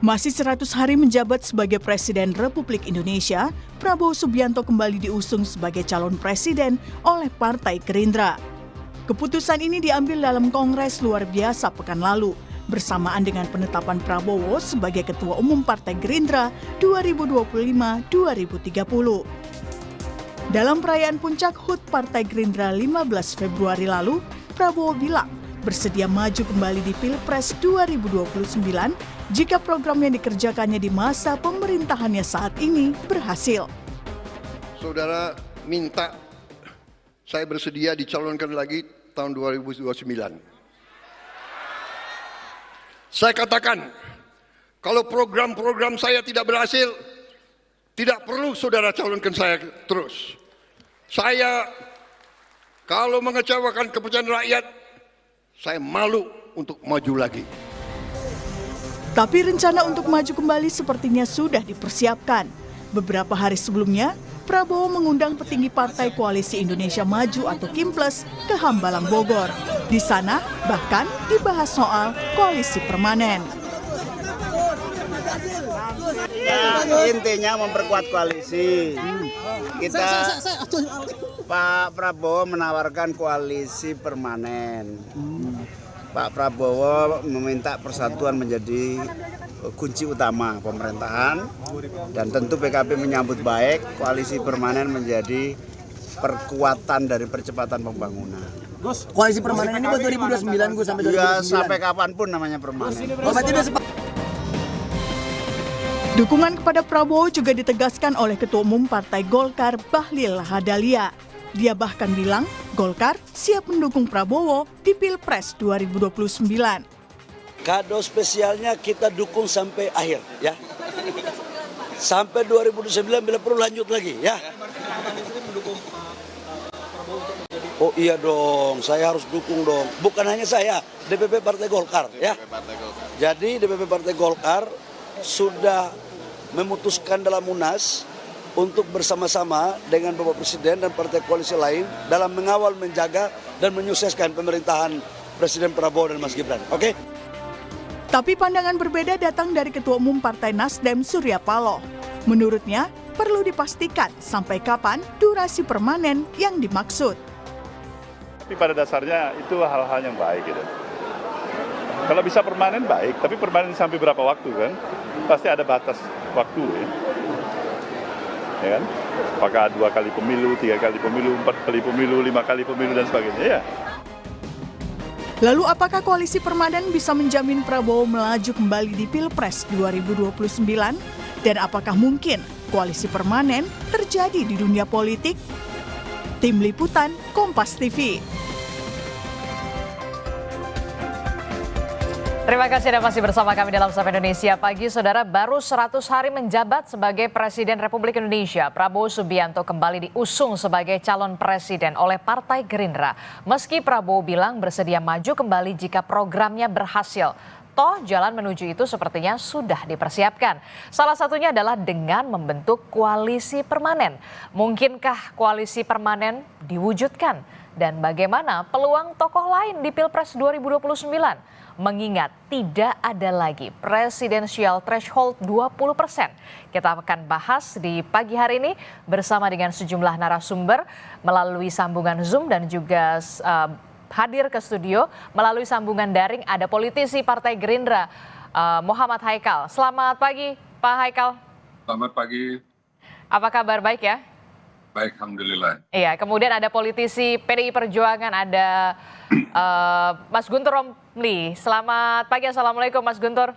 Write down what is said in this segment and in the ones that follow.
Masih 100 hari menjabat sebagai Presiden Republik Indonesia, Prabowo Subianto kembali diusung sebagai calon presiden oleh Partai Gerindra. Keputusan ini diambil dalam Kongres luar biasa pekan lalu, bersamaan dengan penetapan Prabowo sebagai Ketua Umum Partai Gerindra 2025-2030. Dalam perayaan puncak HUT Partai Gerindra 15 Februari lalu, Prabowo bilang bersedia maju kembali di Pilpres 2029 jika program yang dikerjakannya di masa pemerintahannya saat ini berhasil. Saudara minta saya bersedia dicalonkan lagi tahun 2029. Saya katakan, kalau program-program saya tidak berhasil, tidak perlu saudara calonkan saya terus. Saya kalau mengecewakan kepercayaan rakyat, saya malu untuk maju lagi. Tapi rencana untuk maju kembali sepertinya sudah dipersiapkan. Beberapa hari sebelumnya, Prabowo mengundang petinggi Partai Koalisi Indonesia Maju atau KIMPLES ke Hambalang Bogor. Di sana bahkan dibahas soal koalisi permanen. Ya, intinya memperkuat koalisi. Pak Prabowo menawarkan koalisi permanen. Pak Prabowo meminta persatuan menjadi kunci utama pemerintahan, dan tentu PKB menyambut baik koalisi permanen menjadi perkuatan dari percepatan pembangunan. Gus, koalisi permanen ini buat 2029 Gus, sampai 2029. Ya, sampai kapanpun namanya permanen. Dukungan kepada Prabowo juga ditegaskan oleh Ketua Umum Partai Golkar Bahlil Lahadalia. Dia bahkan bilang Golkar siap mendukung Prabowo di Pilpres 2029. Kado spesialnya kita dukung sampai akhir, ya. Sampai 2029 bila perlu lanjut lagi, ya. Oh iya dong, saya harus dukung dong. Bukan hanya saya, DPP Partai Golkar, ya. Jadi DPP Partai Golkar sudah memutuskan dalam Munas untuk bersama-sama dengan Bapak Presiden dan partai koalisi lain dalam mengawal, menjaga, dan menyukseskan pemerintahan Presiden Prabowo dan Mas Gibran. Oke? Tapi pandangan berbeda datang dari Ketua Umum Partai Nasdem Surya Paloh. Menurutnya, perlu dipastikan sampai kapan durasi permanen yang dimaksud. Tapi pada dasarnya itu hal-hal yang baik gitu. Kalau bisa permanen baik, tapi permanen sampai berapa waktu kan? Pasti ada batas waktu ya. Ya kan? Apakah 2 kali pemilu, 3 kali pemilu, 4 kali pemilu, 5 kali pemilu, dan sebagainya ya. Lalu apakah koalisi permanen bisa menjamin Prabowo melaju kembali di Pilpres 2029? Dan apakah mungkin koalisi permanen terjadi di dunia politik? Tim Liputan Kompas TV. Terima kasih Anda masih bersama kami dalam Sapa Indonesia Pagi. Saudara, baru 100 hari menjabat sebagai Presiden Republik Indonesia, Prabowo Subianto kembali diusung sebagai calon presiden oleh Partai Gerindra. Meski Prabowo bilang bersedia maju kembali jika programnya berhasil. Toh jalan menuju itu sepertinya sudah dipersiapkan. Salah satunya adalah dengan membentuk koalisi permanen. Mungkinkah koalisi permanen diwujudkan? Dan bagaimana peluang tokoh lain di Pilpres 2029? Mengingat tidak ada lagi presidensial threshold 20%. Kita akan bahas di pagi hari ini bersama dengan sejumlah narasumber melalui sambungan Zoom dan juga hadir ke studio melalui sambungan daring ada politisi Partai Gerindra Muhammad Haikal. Selamat pagi Pak Haikal. Selamat pagi. Apa kabar, baik ya? Baik, alhamdulillah. Iya, kemudian ada politisi PDI Perjuangan, ada Mas Guntur Romli. Selamat pagi, assalamualaikum Mas Guntur.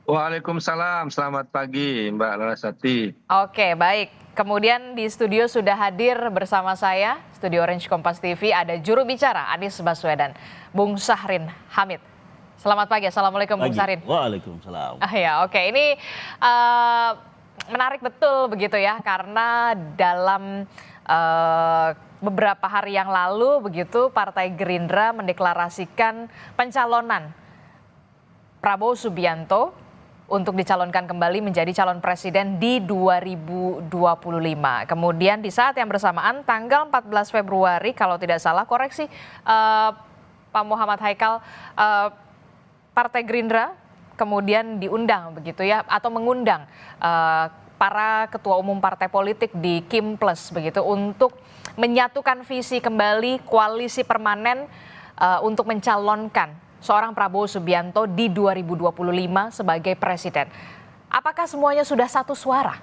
Waalaikumsalam, selamat pagi Mbak Larasati. Oke, baik. Kemudian di studio sudah hadir bersama saya, Studio Orange Kompas TV, ada juru bicara Anies Baswedan, Bung Syahrin Hamid. Selamat pagi, assalamualaikum Bung Syahrin. Waalaikumsalam. Ya, oke. Ini menarik betul begitu ya, karena dalam beberapa hari yang lalu begitu Partai Gerindra mendeklarasikan pencalonan Prabowo Subianto untuk dicalonkan kembali menjadi calon presiden di 2025. Kemudian di saat yang bersamaan tanggal 14 Februari kalau tidak salah, koreksi Pak Muhammad Haikal, Partai Gerindra kemudian diundang begitu ya, atau mengundang para ketua umum partai politik di Kim Plus begitu untuk menyatukan visi kembali koalisi permanen untuk mencalonkan seorang Prabowo Subianto di 2025 sebagai presiden. Apakah semuanya sudah satu suara?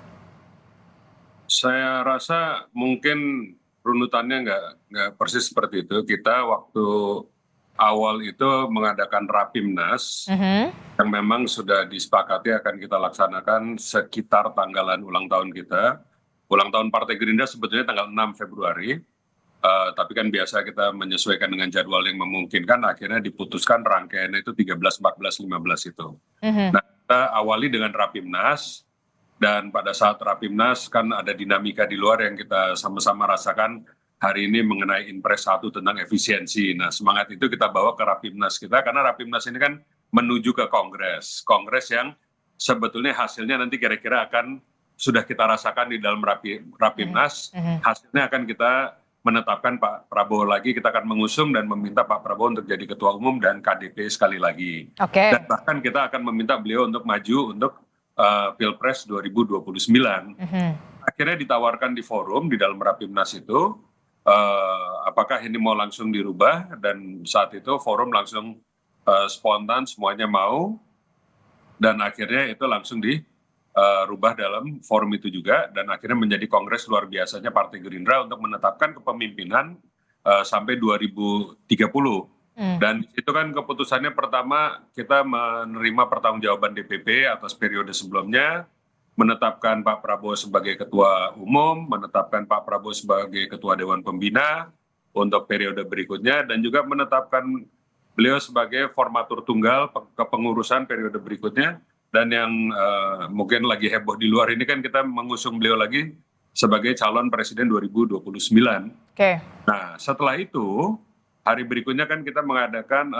Saya rasa mungkin runutannya nggak persis seperti itu. Kita waktu awal itu mengadakan Rapimnas yang memang sudah disepakati akan kita laksanakan sekitar tanggalan ulang tahun kita. Ulang tahun Partai Gerindra sebetulnya tanggal 6 Februari, tapi kan biasa kita menyesuaikan dengan jadwal yang memungkinkan, akhirnya diputuskan rangkaiannya itu 13, 14, 15 itu. Nah, kita awali dengan Rapimnas, dan pada saat Rapimnas kan ada dinamika di luar yang kita sama-sama rasakan hari ini mengenai Impres 1 tentang efisiensi. Nah, semangat itu kita bawa ke Rapimnas kita, karena Rapimnas ini kan menuju ke Kongres. Kongres yang sebetulnya hasilnya nanti kira-kira akan sudah kita rasakan di dalam Rapimnas. Hasilnya akan kita menetapkan Pak Prabowo lagi, kita akan mengusung dan meminta Pak Prabowo untuk jadi Ketua Umum dan KDP sekali lagi. Dan bahkan kita akan meminta beliau untuk maju untuk Pilpres 2029. Akhirnya ditawarkan di forum di dalam Rapimnas itu, apakah ini mau langsung dirubah, dan saat itu forum langsung spontan semuanya mau, dan akhirnya itu langsung dirubah dalam forum itu juga, dan akhirnya menjadi kongres luar biasanya Partai Gerindra untuk menetapkan kepemimpinan sampai 2030. Dan itu kan keputusannya pertama kita menerima pertanggungjawaban DPP atas periode sebelumnya, menetapkan Pak Prabowo sebagai Ketua Umum, menetapkan Pak Prabowo sebagai Ketua Dewan Pembina untuk periode berikutnya, dan juga menetapkan beliau sebagai formatur tunggal kepengurusan periode berikutnya. Dan yang mungkin lagi heboh di luar ini kan kita mengusung beliau lagi sebagai calon presiden 2029. Nah, setelah itu hari berikutnya kan kita mengadakan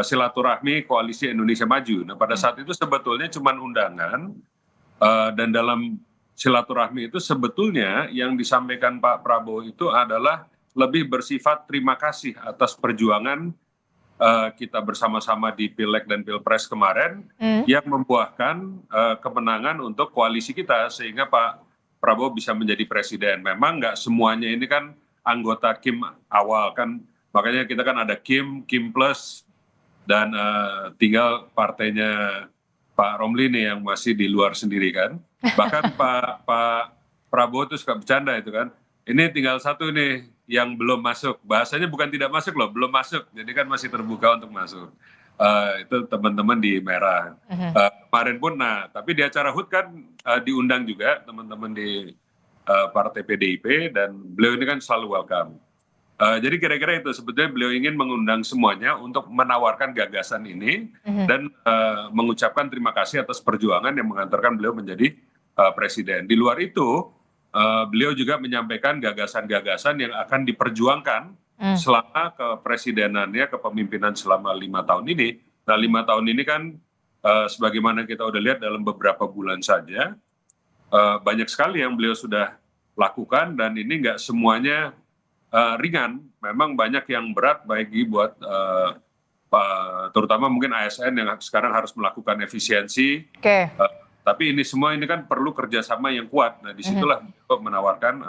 silaturahmi Koalisi Indonesia Maju. Nah, pada saat itu sebetulnya cuma undangan, dan dalam silaturahmi itu sebetulnya yang disampaikan Pak Prabowo itu adalah lebih bersifat terima kasih atas perjuangan kita bersama-sama di Pileg dan Pilpres kemarin, yang membuahkan kemenangan untuk koalisi kita sehingga Pak Prabowo bisa menjadi presiden. Memang nggak semuanya ini kan anggota Kim awal kan, makanya kita kan ada Kim Plus, dan tinggal partainya Pak Romli nih yang masih di luar sendiri kan. Bahkan Pak Prabowo itu suka bercanda itu kan, ini tinggal satu nih yang belum masuk, bahasanya bukan tidak masuk loh, belum masuk, jadi kan masih terbuka untuk masuk. Itu teman-teman di merah. Kemarin pun, nah tapi di acara HUT kan diundang juga teman-teman di Partai PDIP, dan beliau ini kan selalu welcome. Jadi kira-kira itu sebetulnya beliau ingin mengundang semuanya untuk menawarkan gagasan ini, dan mengucapkan terima kasih atas perjuangan yang mengantarkan beliau menjadi presiden. Di luar itu, beliau juga menyampaikan gagasan-gagasan yang akan diperjuangkan selama kepresidenannya, kepemimpinan selama 5 tahun ini. Nah, 5 tahun ini kan sebagaimana kita udah lihat dalam beberapa bulan saja, banyak sekali yang beliau sudah lakukan, dan ini nggak semuanya ringan. Memang banyak yang berat bagi buat terutama mungkin ASN yang sekarang harus melakukan efisiensi. Tapi ini semua ini kan perlu kerjasama yang kuat. Nah, disitulah menawarkan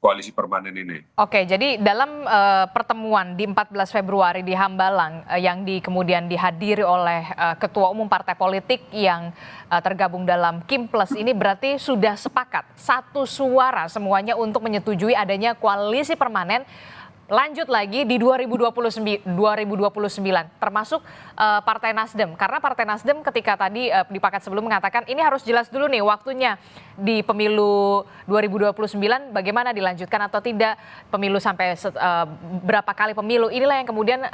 koalisi permanen ini. Jadi dalam pertemuan di 14 Februari di Hambalang yang kemudian dihadiri oleh ketua umum partai politik yang tergabung dalam Kim Plus ini, berarti sudah sepakat satu suara semuanya untuk menyetujui adanya koalisi permanen lanjut lagi di 2029 termasuk Partai Nasdem, karena Partai Nasdem ketika tadi di paket sebelum mengatakan ini harus jelas dulu nih waktunya di pemilu 2029 bagaimana dilanjutkan atau tidak, pemilu sampai berapa kali pemilu, inilah yang kemudian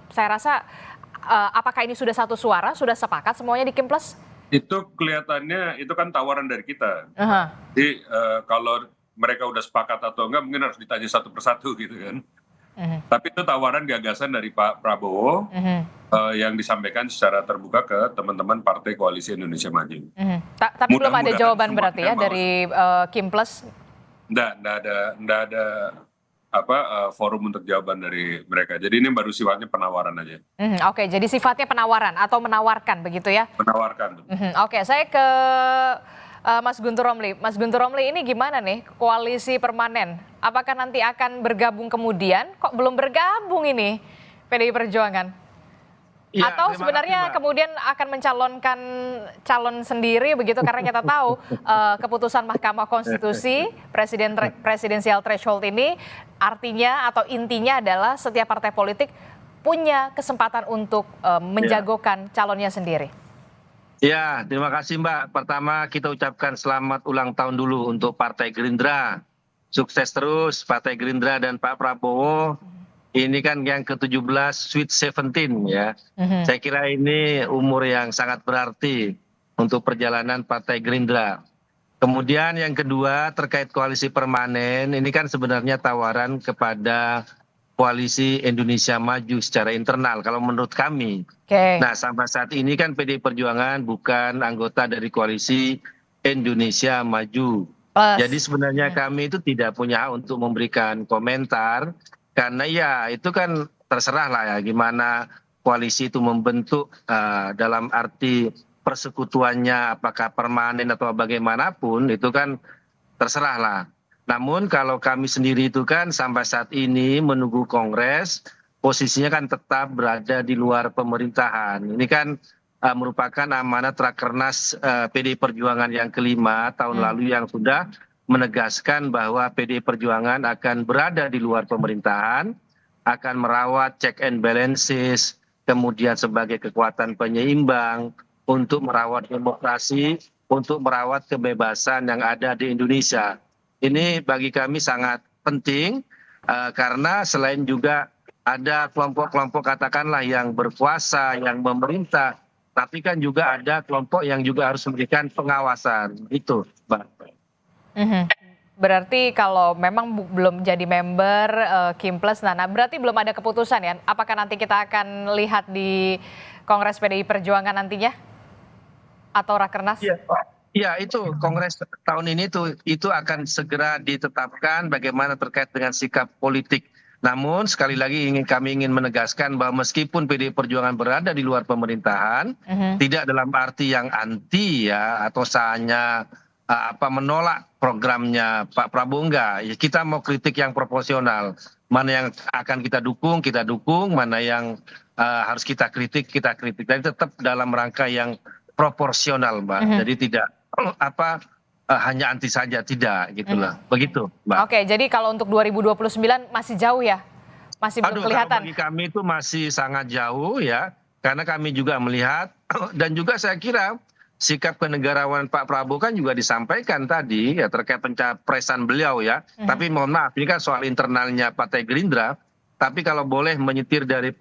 saya rasa apakah ini sudah satu suara, sudah sepakat semuanya di Kim Plus? Itu kelihatannya itu kan tawaran dari kita. Jadi kalau mereka udah sepakat atau enggak mungkin harus ditanya satu persatu gitu kan. Tapi itu tawaran gagasan dari Pak Prabowo yang disampaikan secara terbuka ke teman-teman Partai Koalisi Indonesia Maju. Tapi belum ada jawaban berarti ya dari Kim Plus? Enggak ada forum untuk jawaban dari mereka. Jadi ini baru sifatnya penawaran aja. Oke, jadi sifatnya penawaran atau menawarkan begitu ya? Menawarkan. Oke, saya ke Mas Guntur Romli. Mas Guntur Romli, ini gimana nih koalisi permanen? Apakah nanti akan bergabung kemudian? Kok belum bergabung ini PDI Perjuangan? Ya, Atau terima sebenarnya kasih, Mbak. kemudian akan mencalonkan calon sendiri begitu, karena kita tahu keputusan Mahkamah Konstitusi presidensial threshold ini artinya atau intinya adalah setiap partai politik punya kesempatan untuk menjagokan calonnya sendiri. Ya, terima kasih Mbak. Pertama kita ucapkan selamat ulang tahun dulu untuk Partai Gerindra. Sukses terus Partai Gerindra dan Pak Prabowo. Ini kan yang ke-17 Sweet 17 ya. Saya kira ini umur yang sangat berarti untuk perjalanan Partai Gerindra. Kemudian yang kedua terkait koalisi permanen, ini kan sebenarnya tawaran kepada koalisi Indonesia Maju secara internal kalau menurut kami. Nah, sampai saat ini kan PDI Perjuangan bukan anggota dari koalisi Indonesia Maju. Jadi sebenarnya kami itu tidak punya hak untuk memberikan komentar, karena ya itu kan terserah lah ya gimana koalisi itu membentuk dalam arti persekutuannya, apakah permanen atau bagaimanapun itu kan terserah lah. Namun kalau kami sendiri itu kan sampai saat ini menunggu Kongres, posisinya kan tetap berada di luar pemerintahan. Ini kan merupakan amanat Rakernas PDI Perjuangan yang kelima tahun lalu yang sudah menegaskan bahwa PDI Perjuangan akan berada di luar pemerintahan, akan merawat check and balances, kemudian sebagai kekuatan penyeimbang untuk merawat demokrasi, untuk merawat kebebasan yang ada di Indonesia. Ini bagi kami sangat penting karena selain juga ada kelompok-kelompok katakanlah yang berkuasa, yang memerintah, tapi kan juga ada kelompok yang juga harus memberikan pengawasan. Itu, Mbak. Berarti kalau memang belum jadi member Kimples, nah berarti belum ada keputusan ya? Apakah nanti kita akan lihat di Kongres PDI Perjuangan nantinya? Atau Rakernas? Ya, itu Kongres tahun ini itu akan segera ditetapkan bagaimana terkait dengan sikap politik. Namun sekali lagi kami ingin menegaskan bahwa meskipun PDI Perjuangan berada di luar pemerintahan, tidak dalam arti yang anti ya atau hanya menolak programnya Pak Prabowo, enggak. Ya, kita mau kritik yang proporsional. Mana yang akan kita dukung, mana yang harus kita kritik. Jadi tetap dalam rangka yang proporsional, Mbak. Jadi tidak hanya anti saja, tidak gitulah. Begitu, Mbak. Oke, jadi kalau untuk 2029 masih jauh ya? Masih belum kelihatan? Bagi kami itu masih sangat jauh ya. Karena kami juga melihat dan juga saya kira sikap kenegarawanan Pak Prabowo kan juga disampaikan tadi ya terkait pencapresan beliau ya. Tapi mohon maaf, ini kan soal internalnya Partai Gerindra. Tapi kalau boleh menyetir dari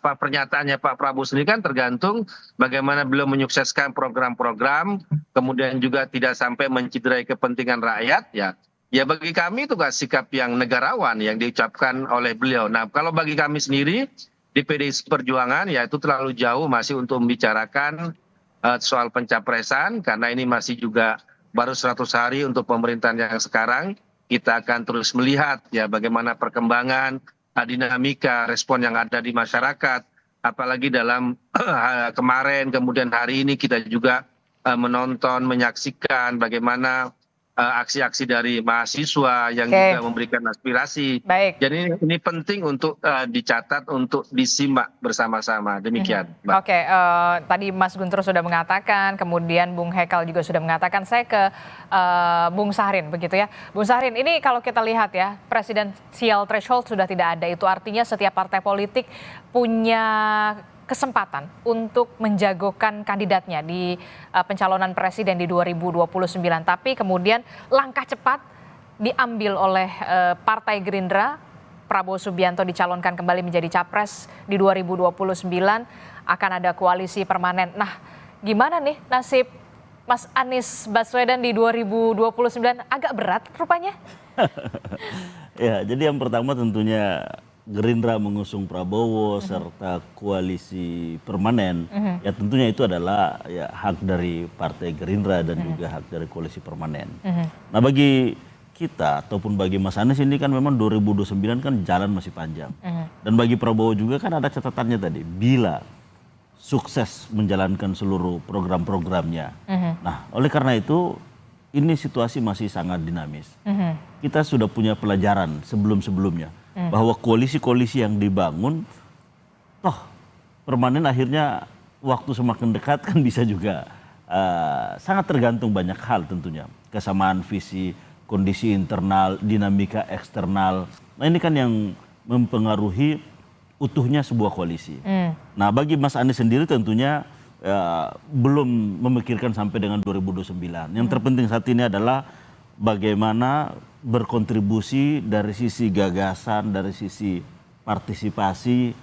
pernyataannya Pak Prabowo sendiri kan tergantung bagaimana beliau menyukseskan program-program, kemudian juga tidak sampai menciderai kepentingan rakyat ya. Ya bagi kami itu kan sikap yang negarawan yang diucapkan oleh beliau. Nah kalau bagi kami sendiri di PDI Perjuangan ya itu terlalu jauh masih untuk membicarakan soal pencapresan, karena ini masih juga baru 100 hari untuk pemerintahan yang sekarang. Kita akan terus melihat ya bagaimana perkembangan, dinamika, respon yang ada di masyarakat. Apalagi dalam kemarin, kemudian hari ini kita juga menonton, menyaksikan bagaimana aksi-aksi dari mahasiswa yang juga memberikan aspirasi. Jadi ini penting untuk dicatat, untuk disimak bersama-sama. Demikian, Mbak. Oke, tadi Mas Guntur sudah mengatakan, kemudian Bung Hekal juga sudah mengatakan. Saya ke Bung Sahrin, begitu ya. Bung Sahrin, ini kalau kita lihat ya, presidensial threshold sudah tidak ada. Itu artinya setiap partai politik punya kesempatan untuk menjagokan kandidatnya di pencalonan presiden di 2029. Tapi kemudian langkah cepat diambil oleh Partai Gerindra. Prabowo Subianto dicalonkan kembali menjadi capres di 2029. Akan ada koalisi permanen. Nah, gimana nih nasib Mas Anies Baswedan di 2029? Agak berat rupanya. Ya, jadi yang pertama tentunya Gerindra mengusung Prabowo serta koalisi permanen, ya tentunya itu adalah ya hak dari Partai Gerindra dan juga hak dari koalisi permanen. Nah bagi kita ataupun bagi Mas Anies ini kan memang 2029 kan jalan masih panjang. Dan bagi Prabowo juga kan ada catatannya tadi, bila sukses menjalankan seluruh program-programnya. Nah, oleh karena itu ini situasi masih sangat dinamis. Kita sudah punya pelajaran sebelum-sebelumnya bahwa koalisi-koalisi yang dibangun toh permanen akhirnya waktu semakin dekat kan bisa juga sangat tergantung banyak hal tentunya. Kesamaan visi, kondisi internal, dinamika eksternal. Nah ini kan yang mempengaruhi utuhnya sebuah koalisi. Nah bagi Mas Anies sendiri tentunya belum memikirkan sampai dengan 2029. Yang terpenting saat ini adalah bagaimana berkontribusi dari sisi gagasan, dari sisi partisipasi,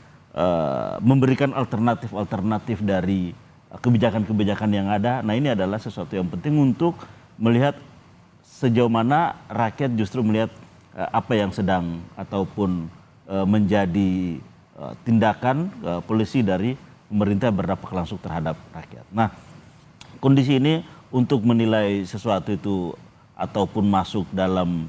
memberikan alternatif-alternatif dari kebijakan-kebijakan yang ada. Nah ini adalah sesuatu yang penting untuk melihat sejauh mana rakyat justru melihat apa yang sedang ataupun menjadi tindakan polisi dari pemerintah berdampak langsung terhadap rakyat. Nah kondisi ini untuk menilai sesuatu itu ataupun masuk dalam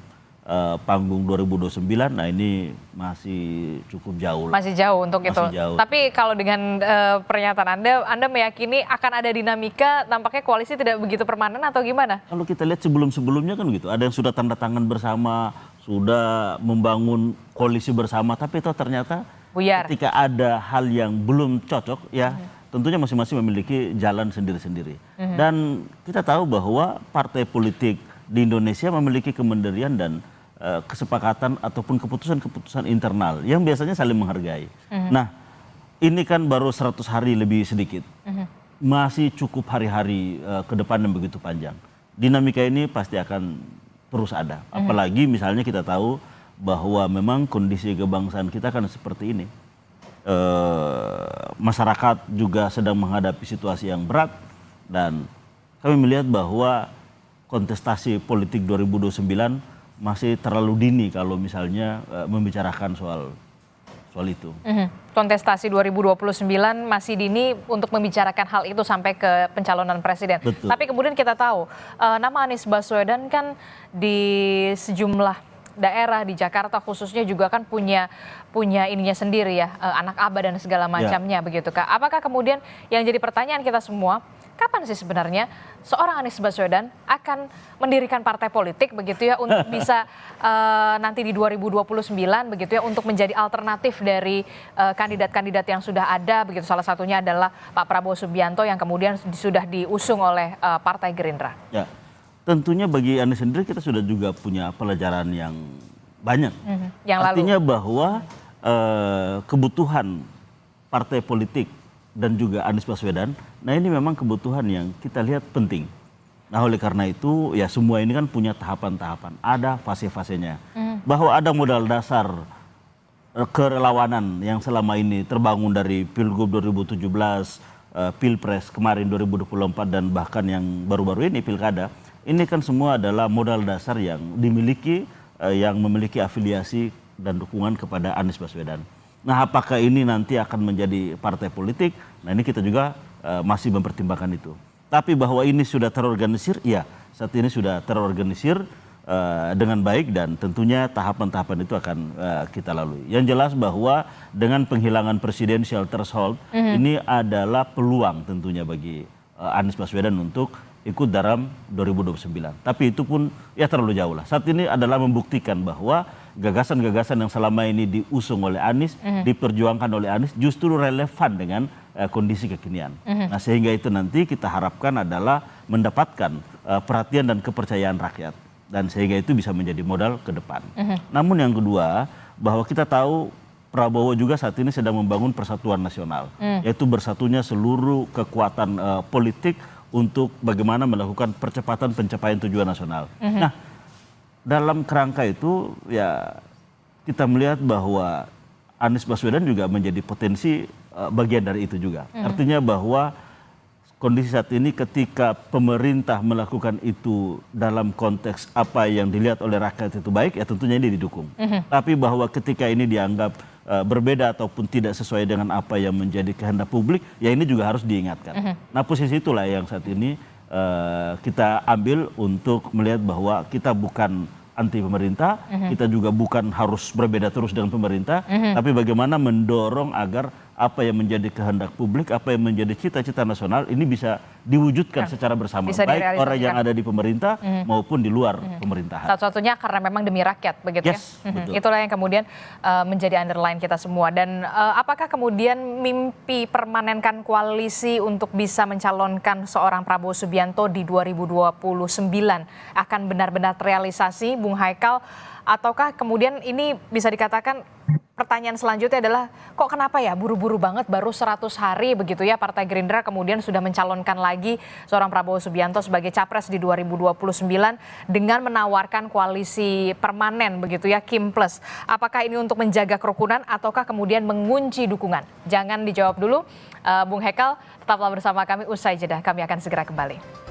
panggung 2029, nah ini masih cukup jauh. Masih jauh untuk itu. Jauh. Tapi kalau dengan pernyataan Anda meyakini akan ada dinamika, tampaknya koalisi tidak begitu permanen atau gimana? Kalau kita lihat sebelum-sebelumnya kan gitu, ada yang sudah tanda tangan bersama, sudah membangun koalisi bersama, tapi itu ternyata buyar. Ketika ada hal yang belum cocok, ya tentunya masing-masing memiliki jalan sendiri-sendiri. Dan kita tahu bahwa partai politik di Indonesia memiliki kemandirian dan kesepakatan ataupun keputusan-keputusan internal yang biasanya saling menghargai. Nah, ini kan baru 100 hari lebih sedikit. Masih cukup hari-hari ke depan yang begitu panjang. Dinamika ini pasti akan terus ada. Apalagi misalnya kita tahu bahwa memang kondisi kebangsaan kita kan seperti ini. Masyarakat juga sedang menghadapi situasi yang berat dan kami melihat bahwa kontestasi politik 2029 masih terlalu dini kalau misalnya membicarakan soal itu. Kontestasi 2029 masih dini untuk membicarakan hal itu sampai ke pencalonan presiden. Betul. Tapi kemudian kita tahu nama Anies Baswedan kan di sejumlah daerah di Jakarta khususnya juga kan punya ininya sendiri ya, anak aba dan segala macamnya begitu Kak. Apakah kemudian yang jadi pertanyaan kita semua, kapan sih sebenarnya seorang Anies Baswedan akan mendirikan partai politik begitu ya untuk bisa nanti di 2029 begitu ya untuk menjadi alternatif dari kandidat-kandidat yang sudah ada begitu, salah satunya adalah Pak Prabowo Subianto yang kemudian sudah diusung oleh Partai Gerindra. Ya, tentunya bagi Anies sendiri kita sudah juga punya pelajaran yang banyak. Yang Artinya lalu. bahwa kebutuhan partai politik dan juga Anies Baswedan, nah ini memang kebutuhan yang kita lihat penting. Nah oleh karena itu ya semua ini kan punya tahapan-tahapan, ada fase-fasenya. Bahwa ada modal dasar kerelawanan yang selama ini terbangun dari Pilgub 2017, Pilpres kemarin 2024 dan bahkan yang baru-baru ini Pilkada, ini kan semua adalah modal dasar yang dimiliki, yang memiliki afiliasi dan dukungan kepada Anies Baswedan. Nah apakah ini nanti akan menjadi partai politik? Nah ini kita juga masih mempertimbangkan itu. Tapi bahwa ini sudah terorganisir, ya saat ini sudah terorganisir dengan baik dan tentunya tahapan-tahapan itu akan kita lalui. Yang jelas bahwa dengan penghilangan presidensial threshold ini adalah peluang tentunya bagi Anies Baswedan untuk ikut dalam 2029. Tapi itu pun ya terlalu jauh lah. Saat ini adalah membuktikan bahwa gagasan-gagasan yang selama ini diusung oleh Anies, diperjuangkan oleh Anies justru relevan dengan kondisi kekinian. Nah sehingga itu nanti kita harapkan adalah mendapatkan perhatian dan kepercayaan rakyat. Dan sehingga itu bisa menjadi modal ke depan. Namun yang kedua, bahwa kita tahu Prabowo juga saat ini sedang membangun persatuan nasional. Yaitu bersatunya seluruh kekuatan politik untuk bagaimana melakukan percepatan pencapaian tujuan nasional. Nah, dalam kerangka itu ya kita melihat bahwa Anies Baswedan juga menjadi potensi bagian dari itu juga. Artinya bahwa kondisi saat ini ketika pemerintah melakukan itu dalam konteks apa yang dilihat oleh rakyat itu baik, ya tentunya ini didukung. Tapi bahwa ketika ini dianggap berbeda ataupun tidak sesuai dengan apa yang menjadi kehendak publik, ya ini juga harus diingatkan. Nah posisi itulah yang saat ini kita ambil untuk melihat bahwa kita bukan anti pemerintah, kita juga bukan harus berbeda terus dengan pemerintah, tapi bagaimana mendorong agar apa yang menjadi kehendak publik, apa yang menjadi cita-cita nasional ini bisa diwujudkan secara bersama, Bisa baik orang yang direalisasikan. ada di pemerintah maupun di luar pemerintahan. Satu-satunya karena memang demi rakyat, begitu Yes, ya. betul. Itulah yang kemudian menjadi underline kita semua. Dan apakah kemudian mimpi permanenkan koalisi untuk bisa mencalonkan seorang Prabowo Subianto di 2029 akan benar-benar terrealisasi, Bung Haikal? Ataukah kemudian ini bisa dikatakan pertanyaan selanjutnya adalah kok kenapa ya buru-buru banget baru 100 hari begitu ya Partai Gerindra kemudian sudah mencalonkan lagi seorang Prabowo Subianto sebagai capres di 2029 dengan menawarkan koalisi permanen begitu ya Kim Plus. Apakah ini untuk menjaga kerukunan ataukah kemudian mengunci dukungan? Jangan dijawab dulu Bung Haikal, tetaplah bersama kami usai jeda. Kami akan segera kembali.